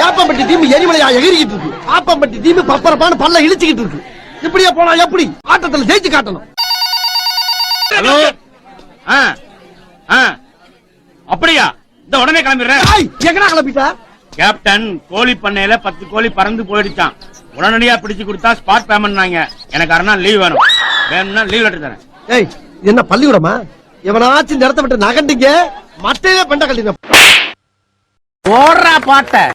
யாப்பம்பட்டி team எரிமலையா எகிரிக்கிட்டு இருக்கு. ஆப்பம்பட்டி team பப்பரப்பான பல்ல இழுச்சிக்கிட்டு இருக்கு. இப்படியே போனா எப்படி? ஆட்டத்துல ஜெயிச்சு காட்டணும். ஹலோ. அப்படியா? இந்த உடனே கிளம்பிடுறேன். எங்கடா கிளம்பிட்டா? கேப்டன், கோழி பண்ணையில 10 கோழி பறந்து போயிடுச்சான். உடனடியா பிடிச்சு கொடுத்தா ஸ்பாட் பேமெண்ட். எனக்கு அரை நாள் லீவ் வேணும். வேணும்னா லீவ் லெட்டர் தரேன். ஏய், என்ன பள்ளிக்கூடமா? எவனாச்சும் இந்த இடத்த விட்டு நகண்டிங்க மட்டையிலே பெண்ட கட்டின ஓடுறா பாட்ட.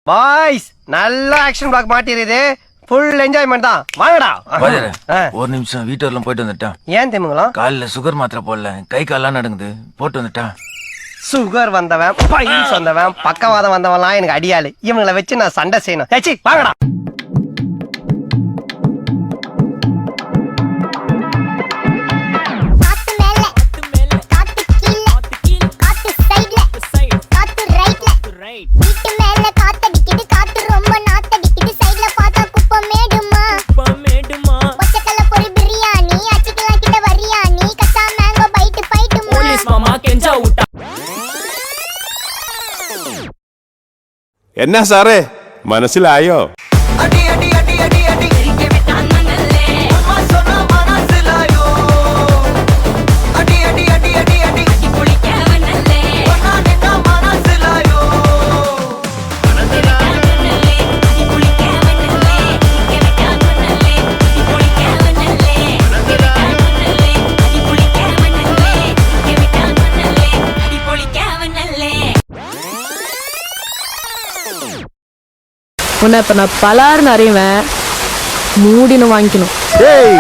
பாய்ஸ் நல்ல ஆக்ஷன் பிளாக் மாட்டிருது. ஃபுல் என்ஜாய்மெண்ட் தான். வாங்கடா. ஒரு நிமிஷம் வீட்டுல போயிட்டு வந்துட்டான். ஏன் தெரியுங்களா? காலில் சுகர் மாத்திரை போடல, கை கால்லாம் நடங்குது, போட்டு வந்துட்டான். சுகர் வந்தவன், பைல்ஸ் வந்தவன், பக்கவாதம் வந்தவன்லாம் எனக்கு அடியாளு. இவங்களை வச்சு நான் சண்டை செய்யணும். ஏச்சி வாங்கடா. എന്നാ സാറേ മനസ്സിലായോ? உன்னை இப்ப நான் பலாருன்னு அறிவேன். மூடின்னு வாங்கிக்கணும். ஏய்,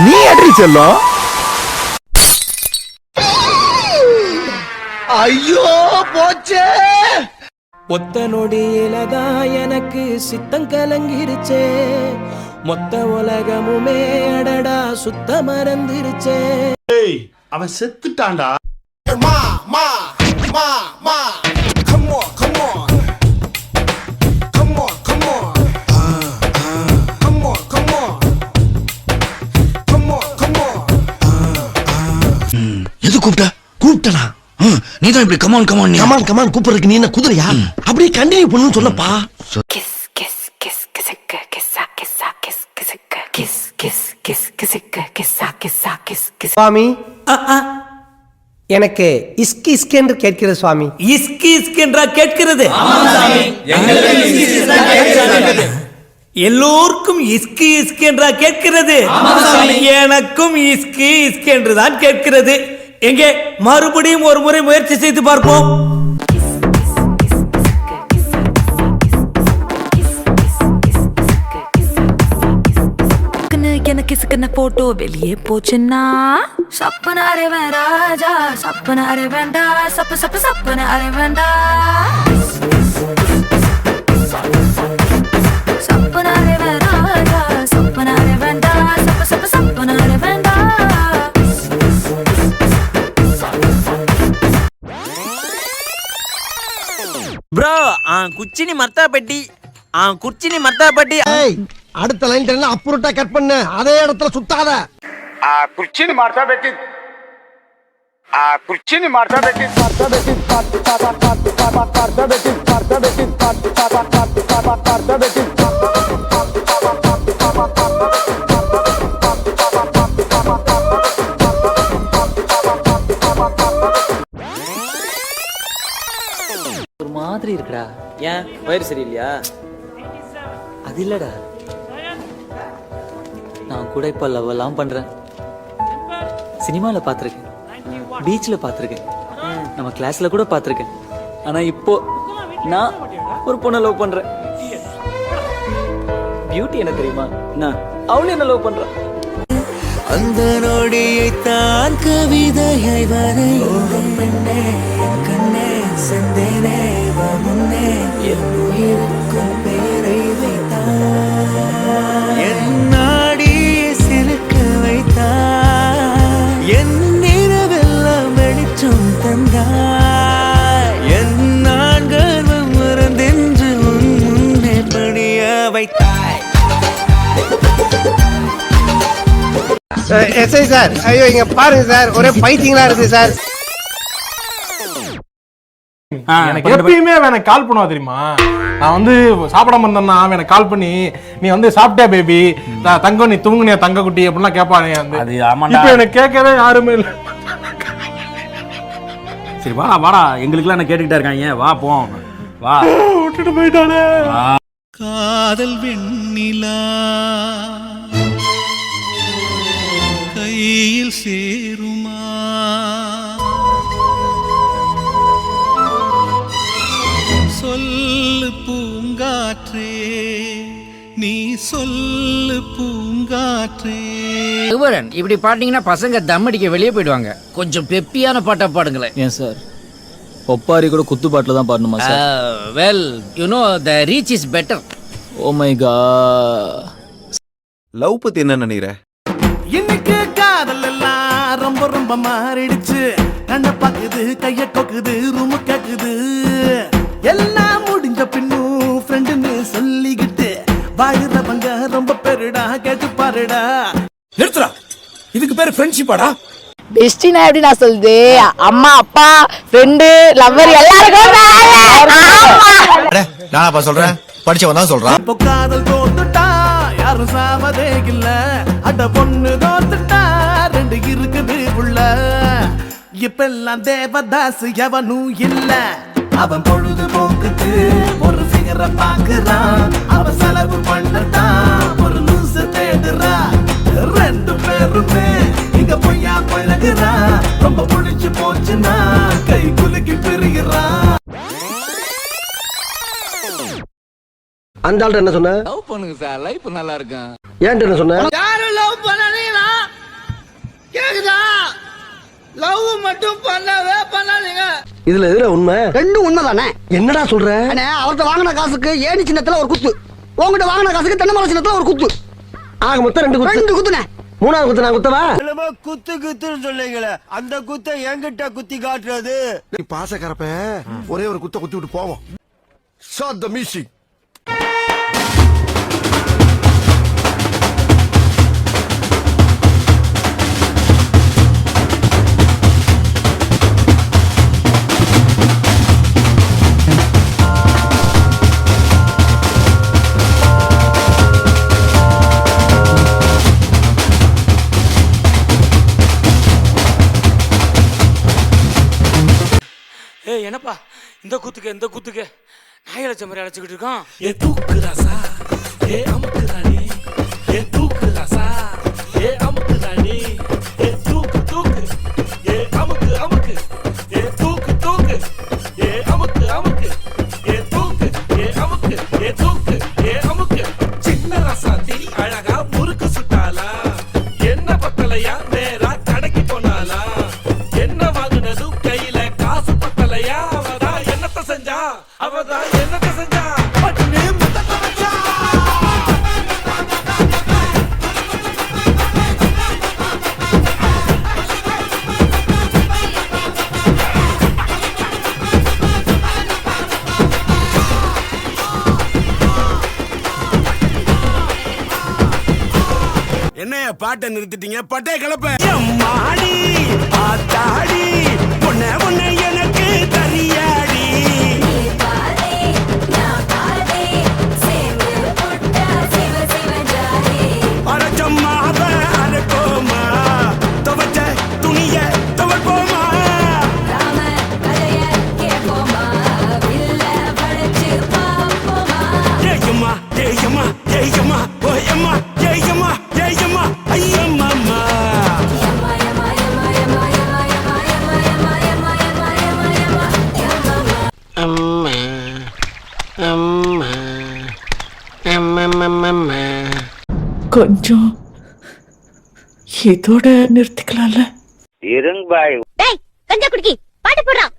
நீ அடி செல்லம். ஐயோ போச்சே. ஒத்த நொடியிலதான் எனக்கு சித்தம் கலங்கிருச்சே. மொத்த உலகமுமே அடடா சுத்த மறந்துருச்சே. ஏய், அவன் செத்துட்டான்டா. எது கூப்பிட்டனா? நீதான் இப்படி கமான் கமான் கமான் கமான் கூப்பிடுறதுக்கு நீ என்ன குதிரையா? அப்படியே கண்டினியூ பண்ணணும்னு சொல்லப்பா. சுவாமி, எனக்கு இஸ்கி இஸ்கி என்று கேட்கிறது சுவாமி. இஸ்கி இஸ்கி என்றா கேட்கிறது? எல்லோருக்கும் இஸ்கி இஸ்கி என்றா கேட்கிறது? எனக்கும் இஸ்கி இஸ்கி என்றுதான் கேட்கிறது. எங்கே மறுபடியும் ஒரு முறை முயற்சி செய்து பார்ப்போம். எனக்கு கிசுக்குன போட்டோ வெளியே போச்சுன்னா சப்பன அரைவேன் ராஜா, சப்பன அரைவேண்டா, சப்ப சப்ப சப்பன அரைவேண்டா, சப்பன அரைவேன் ராஜா, சப்பன அரைவேண்டா, சப்ப சப்ப சப்பன அரைவேண்டா. ப்ரோ, குச்சினி மர்த்தாப்பட்டி, குச்சினி மர்த்தாப்பட்டி. அடுத்த லைன் அப்புறட்டா கட் பண்ணு. அதே இடத்துல சுத்தாத. కుర్చీని మార్చబెట్టి కుర్చీని మార్చబెట్టి ஒரு மாதிரி இருக்குடா. ஏன் வயிறு சரியில்லையா? அது இல்லடா, நான் கூட இப்ப லவ் எல்லாம் பண்றேன். சினிமால பாத்திருக்கேன், பீச்ல பாத்திருக்கேன், நம்ம கிளாஸ்ல கூட பாத்திருக்கேன். ஆனா இப்போ நான் ஒரு பொண்ணை லவ் பண்றேன். பியூட்டி என்ன தெரியுமா? நான் அவளை என்ன லவ் பண்றேன். அந்த நொடியை தான் கவிதையை வரை கண்ணே செந்தேனே முன்னே என் உயிருக்கும் பேரை வைத்தாய் என் நாடியை சிலுக்க வைத்தாய் என் நிறவெல்லாம் வெளிச்சம் தந்தாய் என் நான் கர்வம் மறந்தென்று உன் முன்னே பணிய வைத்தாய். எஸ்ஐ சார், ஐயோ இங்க பாருங்க சார், ஒரே பைத்தியங்களா இருக்கு சார். எனக்கு எப்பயுமே அவன் கால் பண்ணுவா தெரியுமா? நான் வந்து சாப்பிடாம இருந்தேன்னா அவன் எனக்கு கால் பண்ணி நீ வந்து சாப்பிட்டியா பேபி, தங்கம் நீ தூங்குனியா தங்க குட்டி அப்படிலாம் கேட்பானே. அது ஆமாண்டா. இப்ப எனக்கு கேட்கவே யாருமே இல்ல. சரி வா வாடா, எங்களுக்குலாம் என்ன கேட்டுக்கிட்டே இருக்காங்க, வா போ வா. விட்டுட்டு போயிட்டானே. காதல் வெண்ணிலா கையில் சேருமா சொல்லு பூங்காற்றே நீ சொல்லு பூங்காற்றே. யுவரன், இப்படி பாட்டீங்கன்னா பசங்க தம் அடிக்க வெளியே போயிடுவாங்க. கொஞ்சம் பெப்பியான பாட்டா பாடுங்களேன். ஏன் சார், ஒப்பாரி கூட குத்து பாட்டில் தான் பாடணுமா sir? Well you know the reach is better. Oh my god. Love பத்தி என்ன நினைக்கிற? இன்னைக்கு காதல் எல்லாம் ரொம்ப ரொம்ப மாறிடுச்சு. கண்ண பாக்குது, கைய கொக்குது, ரூமு கேக்குது. எல்லாம் முடிஞ்ச பின்னும் ஃப்ரெண்டுன்னு சொல்லிக்கிட்டு வாழுறவங்க ரொம்ப பெருடா, கேட்டு பாருடா. நிறுத்துறா, இதுக்கு பேரு ஃப்ரெண்ட்ஷிப்பாடா? பெஸ்டினா எப்படி நான் சொல்லுது, அம்மா அப்பா ஃப்ரெண்டு லவ்வர் எல்லாருக்கும் நானா சொல்றேன், படிச்சவன் தான் சொல்றான். இப்போ காதல் தோத்துட்டா யாரும் சாவதே இல்ல. அட பொண்ணு தோத்துட்டா ரெண்டு இருக்குது உள்ள. இப்பெல்லாம் தேவதாஸ் எவனும் இல்ல. அவன் பொழுது போக்குக்கு ஒரு ஃபிகரை பாக்குறான். அவன் செலவு பண்ணட்டான் ஒரு லூசு தேடுறா. ரெண்டு பேருமே இங்க பொய்யா பழகுறா. ரொம்ப புடிச்சு போச்சுன்னா கை குலுக்கி பிரிகிறா. அந்த ஆள்கிட்ட என்ன சொன்ன? லவ் பண்ணுங்க சார், லைஃப் நல்லா இருக்கும். ஏன்ட்டு என்ன சொன்ன? யாரும் லவ் பண்ணலீங்களா? கேக்குதா? லவ் மட்டும் பண்ணவே பண்ணாதீங்க. இதுல எதுல உண்மை? ரெண்டும் உண்மைதானே. என்னடா சொல்ற? அவர்கிட்ட வாங்கின காசுக்கு ஏணி சின்னத்துல ஒரு குத்து, உங்ககிட்ட வாங்கின காசுக்கு தென்னை மரம் சின்னத்துல ஒரு குத்து. ஆக மொத்தம் ரெண்டு குத்துனே. மூணாவது குத்து நான் குத்தவா? குத்து குத்துன்னு சொல்லுங்களே, அந்த குத்தை என்கிட்ட குத்தி காட்டுறது. நீ பாசக்கரப்ப ஒரே ஒரு குத்த குத்தி விட்டு போவோம். Shot the music. ஏய் என்னப்பா, இந்த குத்துக்கு நாய் அழைச்ச மாதிரி அழைச்சிக்கிட்டு இருக்கான். ஏ தூக்கு ராசா, ஏ அமுக்கு ராணி, ஏ தூக்கு ராசா, ஏ அமுக்கு ராணி, ஏ தூக்கு, ஏ அமுக்கு, ஏ தூக்கு, ஏ அமுக்கு, ஏ தூக்கு, ஏ அமுக்கு. சின்ன ராசாத்தி அழகா முறுக்கு சுட்டாளா, என்ன பத்தலையா நேரா கடைக்கு போனாலா, என்ன வாங்கினதும் கையில காசு பத்தலையா, அவதான் என்னத்த செஞ்சா, பட்டுன்னு முத்தத்தை வச்சா. என்னைய பாட்டை நிறுத்திட்டீங்க, பட்டே கலப்ப. எம்மாடி ஆத்தாடி உன்னை எனக்கு தரியாடி. அரைச்சம்மாவ அரைப்போமா, துவச்ச துணிய துவைப்போமா. ஏயம்மா ஏயம்மா ஏயம்மா ஓயம்மா ஏயம்மா ஏயம்மா ஐயம்மா. கொஞ்சம் இதோட நிறுத்திக்கலாம்ல? இருங்க பாய். கஞ்சா குடிக்கி பாட்டு போடுறான்.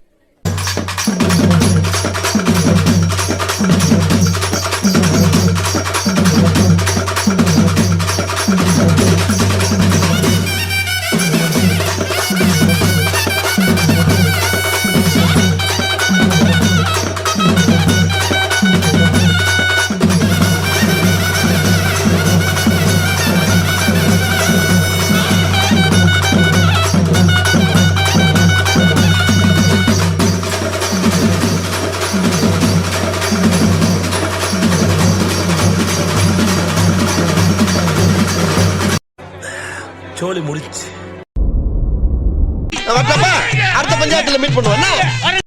சோலி முடிச்சு அடுத்த பஞ்சாயத்துல மீட் பண்ணுவேன்